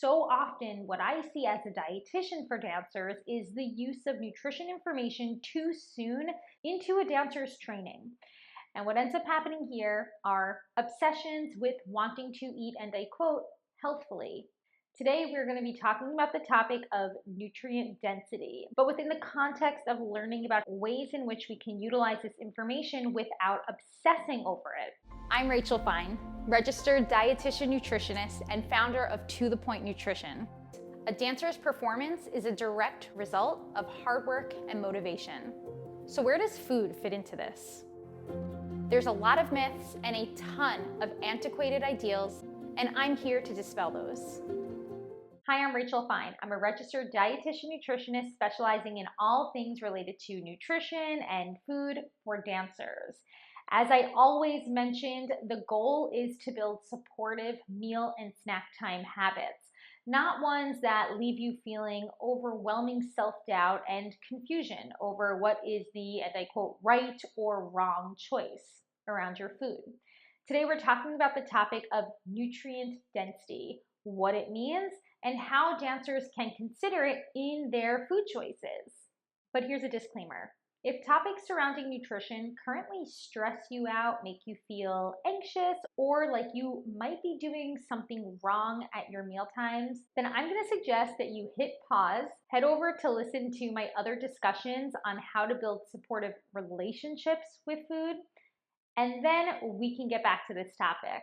So often what I see as a dietitian for dancers is the use of nutrition information too soon into a dancer's training. And what ends up happening here are obsessions with wanting to eat, and I quote, healthfully. Today, we're going to be talking about the topic of nutrient density, but within the context of learning about ways in which we can utilize this information without obsessing over it. I'm Rachel Fine, registered dietitian nutritionist and founder of To The Point Nutrition. A dancer's performance is a direct result of hard work and motivation. So where does food fit into this? There's a lot of myths and a ton of antiquated ideals, and I'm here to dispel those. Hi, I'm Rachel Fine. I'm a registered dietitian nutritionist specializing in all things related to nutrition and food for dancers. As I always mentioned, the goal is to build supportive meal and snack time habits, not ones that leave you feeling overwhelming self-doubt and confusion over what is the, and I quote, right or wrong choice around your food. Today we're talking about the topic of nutrient density, what it means, and how dancers can consider it in their food choices. But here's a disclaimer. If topics surrounding nutrition currently stress you out, make you feel anxious, or like you might be doing something wrong at your meal times, then I'm going to suggest that you hit pause, head over to listen to my other discussions on how to build supportive relationships with food, and then we can get back to this topic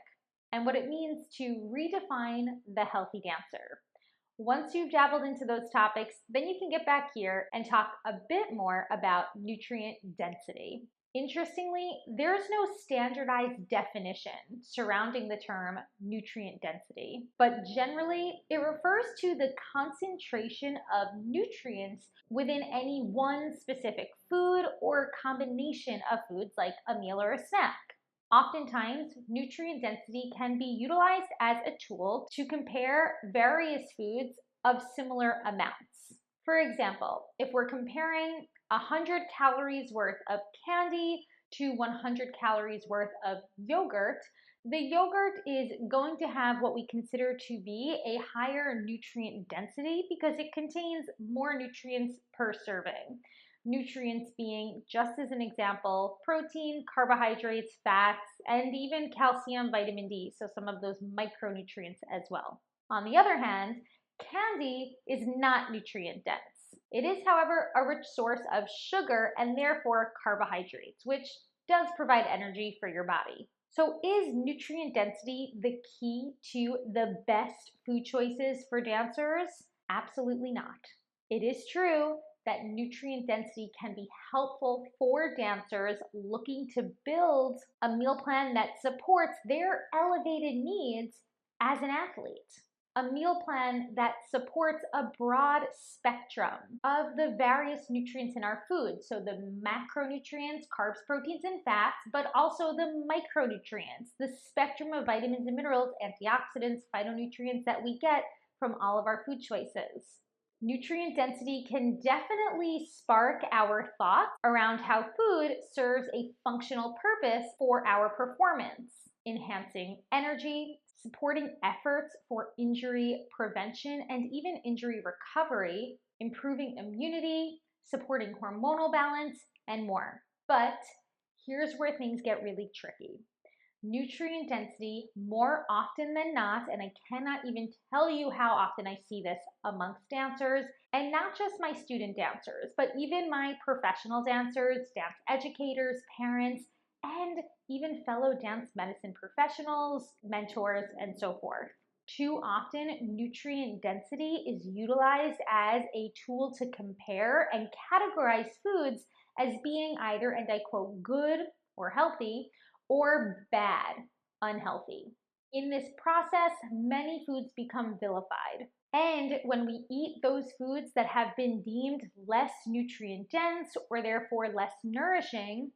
and what it means to redefine the healthy dancer. Once you've dabbled into those topics, then you can get back here and talk a bit more about nutrient density. Interestingly, there's no standardized definition surrounding the term nutrient density, but generally it refers to the concentration of nutrients within any one specific food or combination of foods like a meal or a snack. Oftentimes, nutrient density can be utilized as a tool to compare various foods of similar amounts. For example, if we're comparing 100 calories worth of candy to 100 calories worth of yogurt, the yogurt is going to have what we consider to be a higher nutrient density because it contains more nutrients per serving. Nutrients being, just as an example, protein, carbohydrates, fats, and even calcium, vitamin D, so some of those micronutrients as well. On the other hand, candy is not nutrient dense. It is, however, a rich source of sugar and therefore carbohydrates, which does provide energy for your body. So is nutrient density the key to the best food choices for dancers? Absolutely not. It is true that nutrient density can be helpful for dancers looking to build a meal plan that supports their elevated needs as an athlete. A meal plan that supports a broad spectrum of the various nutrients in our food. So the macronutrients, carbs, proteins, and fats, but also the micronutrients, the spectrum of vitamins and minerals, antioxidants, phytonutrients that we get from all of our food choices. Nutrient density can definitely spark our thoughts around how food serves a functional purpose for our performance, enhancing energy, supporting efforts for injury prevention and even injury recovery, improving immunity, supporting hormonal balance, and more. But here's where things get really tricky. Nutrient density, more often than not, and I cannot even tell you how often I see this amongst dancers, and not just my student dancers, but even my professional dancers, dance educators, parents, and even fellow dance medicine professionals, mentors, and so forth. Too often, nutrient density is utilized as a tool to compare and categorize foods as being either, and I quote, good or healthy, or bad, unhealthy. In this process, many foods become vilified. And when we eat those foods that have been deemed less nutrient dense or therefore less nourishing,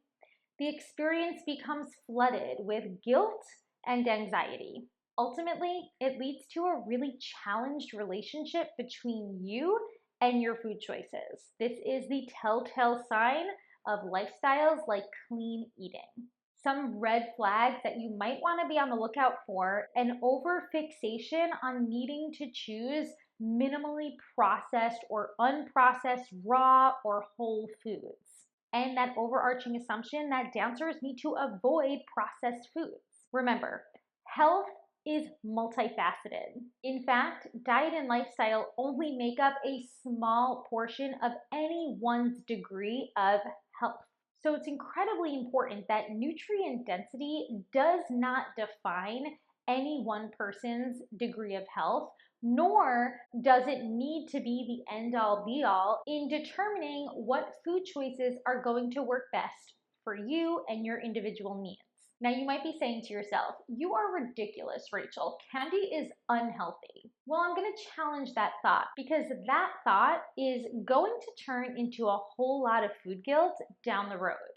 the experience becomes flooded with guilt and anxiety. Ultimately, it leads to a really challenged relationship between you and your food choices. This is the telltale sign of lifestyles like clean eating. Some red flags that you might want to be on the lookout for: an overfixation on needing to choose minimally processed or unprocessed raw or whole foods, and that overarching assumption that dancers need to avoid processed foods. Remember, health is multifaceted. In fact, diet and lifestyle only make up a small portion of anyone's degree of health. So it's incredibly important that nutrient density does not define any one person's degree of health, nor does it need to be the end all be all in determining what food choices are going to work best for you and your individual needs. Now, you might be saying to yourself, "You are ridiculous, Rachel. Candy is unhealthy." Well, I'm going to challenge that thought, because that thought is going to turn into a whole lot of food guilt down the road.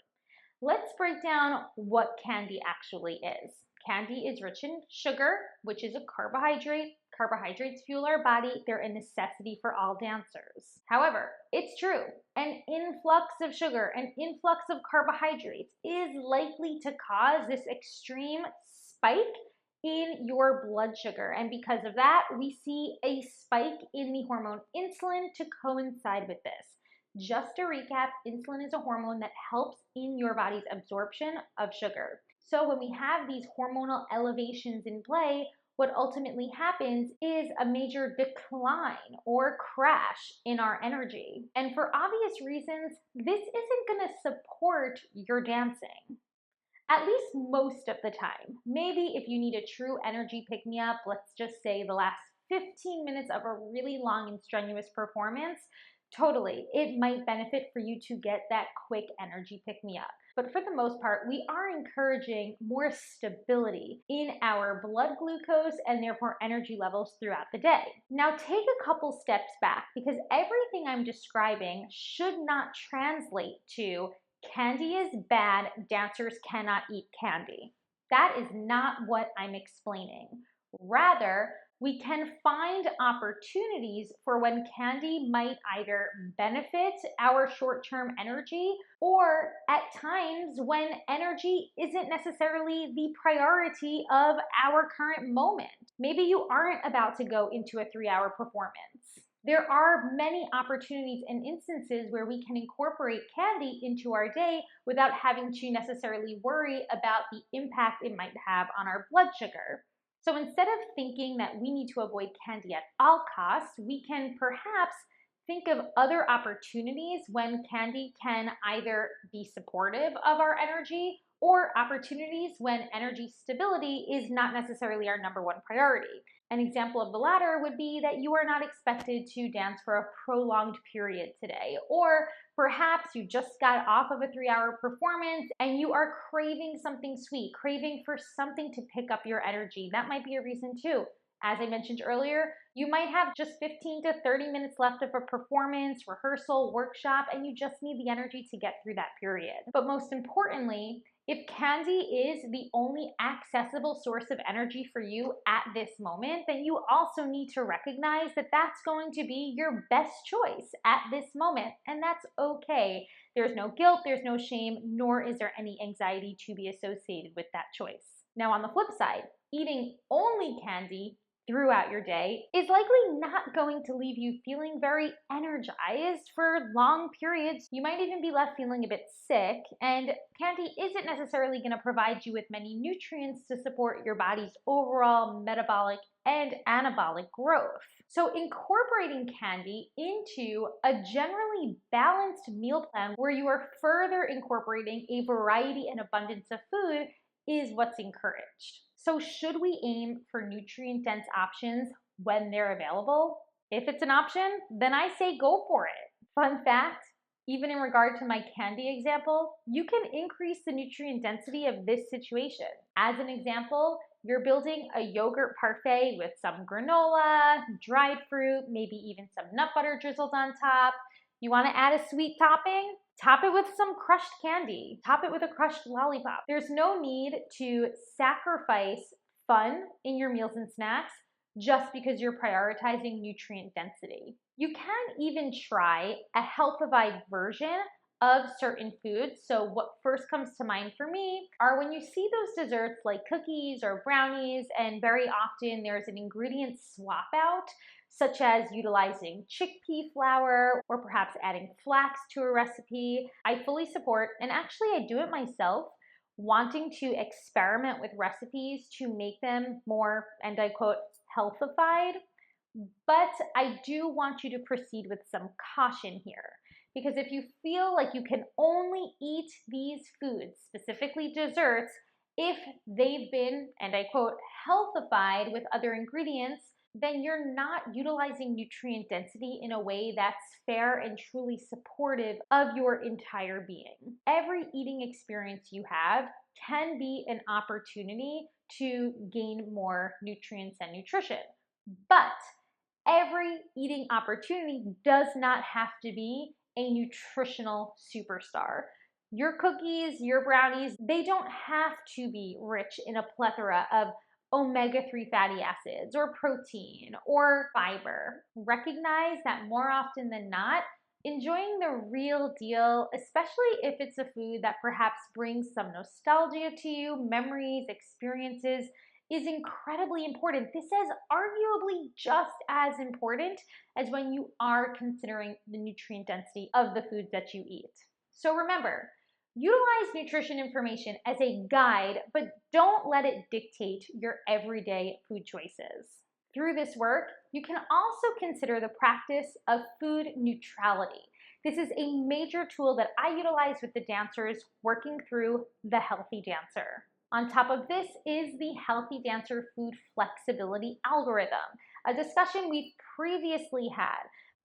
Let's break down what candy actually is. Candy is rich in sugar, which is a carbohydrate. Carbohydrates fuel our body. They're a necessity for all dancers. However, it's true, an influx of sugar, an influx of carbohydrates is likely to cause this extreme spike in your blood sugar. And because of that, we see a spike in the hormone insulin to coincide with this. Just to recap, insulin is a hormone that helps in your body's absorption of sugar. So when we have these hormonal elevations in play, what ultimately happens is a major decline or crash in our energy. And for obvious reasons, this isn't going to support your dancing. At least most of the time. Maybe if you need a true energy pick-me-up, let's just say the last 15 minutes of a really long and strenuous performance, totally, it might benefit for you to get that quick energy pick-me-up. But for the most part, we are encouraging more stability in our blood glucose and therefore energy levels throughout the day. Now take a couple steps back, because everything I'm describing should not translate to "candy is bad, dancers cannot eat candy." That is not what I'm explaining. Rather, we can find opportunities for when candy might either benefit our short-term energy, or at times when energy isn't necessarily the priority of our current moment. Maybe you aren't about to go into a 3-hour performance. There are many opportunities and instances where we can incorporate candy into our day without having to necessarily worry about the impact it might have on our blood sugar. So instead of thinking that we need to avoid candy at all costs, we can perhaps think of other opportunities when candy can either be supportive of our energy, or opportunities when energy stability is not necessarily our number one priority. An example of the latter would be that you are not expected to dance for a prolonged period today, or perhaps you just got off of a 3-hour performance and you are craving something sweet, craving for something to pick up your energy. That might be a reason too. As I mentioned earlier, you might have just 15 to 30 minutes left of a performance, rehearsal, workshop, and you just need the energy to get through that period. But most importantly, if candy is the only accessible source of energy for you at this moment, then you also need to recognize that that's going to be your best choice at this moment, and that's okay. There's no guilt, there's no shame, nor is there any anxiety to be associated with that choice. Now, on the flip side, eating only candy throughout your day is likely not going to leave you feeling very energized for long periods. You might even be left feeling a bit sick, and candy isn't necessarily going to provide you with many nutrients to support your body's overall metabolic and anabolic growth. So incorporating candy into a generally balanced meal plan where you are further incorporating a variety and abundance of food is what's encouraged. So should we aim for nutrient-dense options when they're available? If it's an option, then I say go for it. Fun fact, even in regard to my candy example, you can increase the nutrient density of this situation. As an example, you're building a yogurt parfait with some granola, dried fruit, maybe even some nut butter drizzled on top. You want to add a sweet topping? Top it with some crushed candy. Top it with a crushed lollipop. There's no need to sacrifice fun in your meals and snacks just because you're prioritizing nutrient density. You can even try a healthified version of certain foods. So what first comes to mind for me are when you see those desserts like cookies or brownies, and very often there's an ingredient swap out, such as utilizing chickpea flour or perhaps adding flax to a recipe. I fully support, and actually I do it myself, wanting to experiment with recipes to make them more, and I quote, healthified. But I do want you to proceed with some caution here. Because if you feel like you can only eat these foods, specifically desserts, if they've been, and I quote, healthified with other ingredients, then you're not utilizing nutrient density in a way that's fair and truly supportive of your entire being. Every eating experience you have can be an opportunity to gain more nutrients and nutrition. But every eating opportunity does not have to be a nutritional superstar. Your cookies, your brownies, they don't have to be rich in a plethora of omega-3 fatty acids or protein or fiber. Recognize that more often than not, enjoying the real deal, especially if it's a food that perhaps brings some nostalgia to you, memories, experiences, is incredibly important. This is arguably just as important as when you are considering the nutrient density of the foods that you eat. So remember, utilize nutrition information as a guide, but don't let it dictate your everyday food choices. Through this work, you can also consider the practice of food neutrality. This is a major tool that I utilize with the dancers working through the Healthy Dancer. On top of this is the Healthy Dancer Food Flexibility Algorithm, a discussion we've previously had.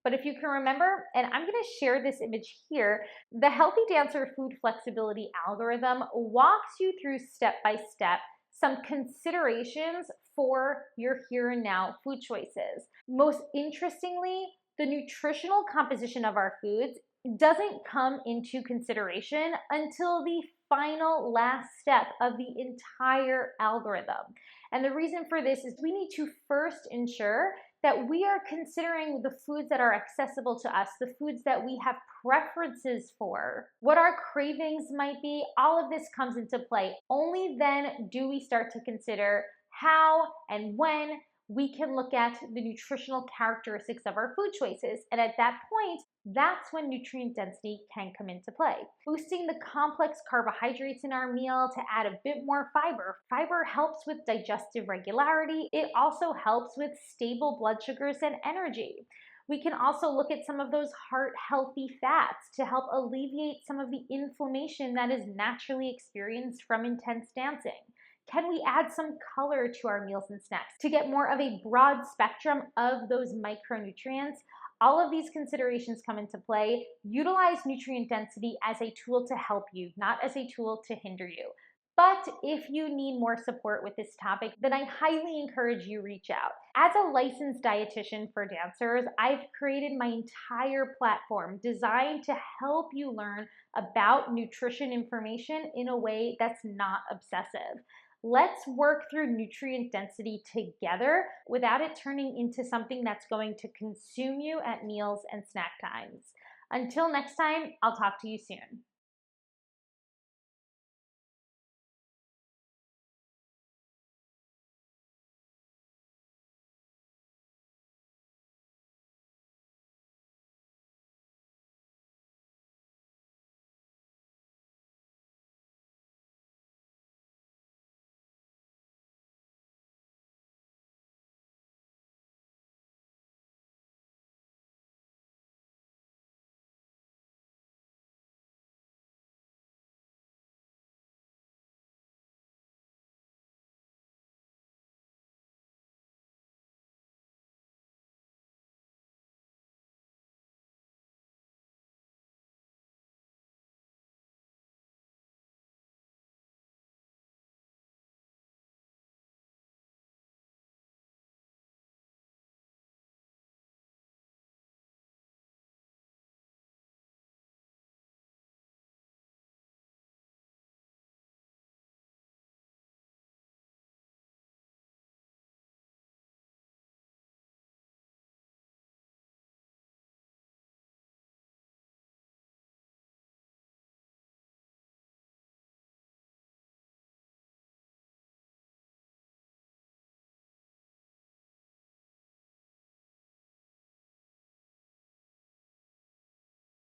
But if you can remember, and I'm going to share this image here, the Healthy Dancer Food Flexibility Algorithm walks you through step by step some considerations for your here and now food choices. Most interestingly, the nutritional composition of our foods doesn't come into consideration until the final last step of the entire algorithm. And the reason for this is we need to first ensure that we are considering the foods that are accessible to us, the foods that we have preferences for, what our cravings might be. All of this comes into play. Only then do we start to consider how and when we can look at the nutritional characteristics of our food choices. And at that point, that's when nutrient density can come into play. Boosting the complex carbohydrates in our meal to add a bit more fiber. Fiber helps with digestive regularity. It also helps with stable blood sugars and energy. We can also look at some of those heart-healthy fats to help alleviate some of the inflammation that is naturally experienced from intense dancing. Can we add some color to our meals and snacks to get more of a broad spectrum of those micronutrients? All of these considerations come into play. Utilize nutrient density as a tool to help you, not as a tool to hinder you. But if you need more support with this topic, then I highly encourage you reach out. As a licensed dietitian for dancers, I've created my entire platform designed to help you learn about nutrition information in a way that's not obsessive. Let's work through nutrient density together without it turning into something that's going to consume you at meals and snack times. Until next time, I'll talk to you soon.